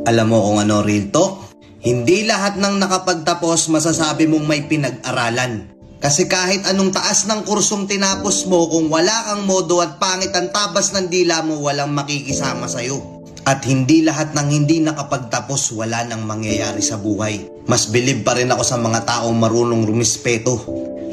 Alam mo kung ano real talk? Hindi lahat ng nakapagtapos masasabi mong may pinag-aralan. Kasi kahit anong taas ng kursong tinapos mo, kung wala kang modo at pangit ang tabas ng dila mo, walang makikisama sa'yo. At hindi lahat ng hindi nakapagtapos wala nang mangyayari sa buhay. Mas bilib pa rin ako sa mga taong marunong rumispeto,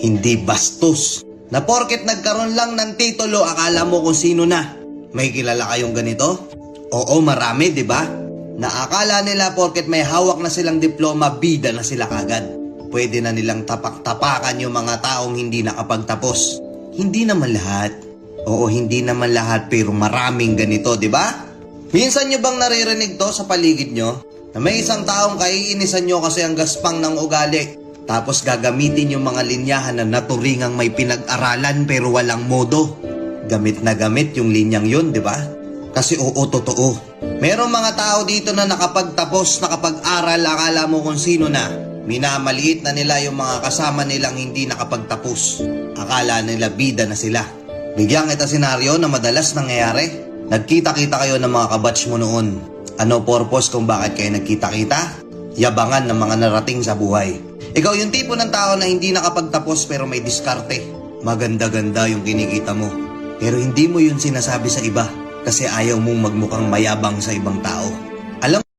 hindi bastos. Na porket nagkaroon lang ng titulo, akala mo kung sino na. May kilala kayong ganito? Oo, marami, di ba? Naakala nila porket may hawak na silang diploma, bida na sila kagad. Pwede na nilang tapak-tapakan yung mga taong hindi nakapagtapos. Hindi naman lahat. Oo, hindi naman lahat, pero maraming ganito, di ba? Minsan nyo bang naririnig to sa paligid nyo? Na may isang taong kaiinisan nyo kasi ang gaspang ng ugali. Tapos gagamitin yung mga linyahan na naturingang may pinag-aralan pero walang modo. Gamit na gamit yung linyang yun, di ba? Kasi oo, totoo. Merong mga tao dito na nakapagtapos, nakapag-aral, akala mo kung sino na. Minamaliit na nila yung mga kasama nilang hindi nakapagtapos. Akala nila bida na sila. Bigyan kita senaryo na madalas nangyayari. Nagkita-kita kayo ng mga kabatch mo noon. Ano purpose kung bakit kayo nagkita-kita? Yabangan ng mga narating sa buhay. Ikaw yung tipo ng tao na hindi nakapagtapos pero may diskarte. Maganda-ganda yung kinikita mo. Pero hindi mo yun sinasabi sa iba kasi ayaw mong magmukhang mayabang sa ibang tao.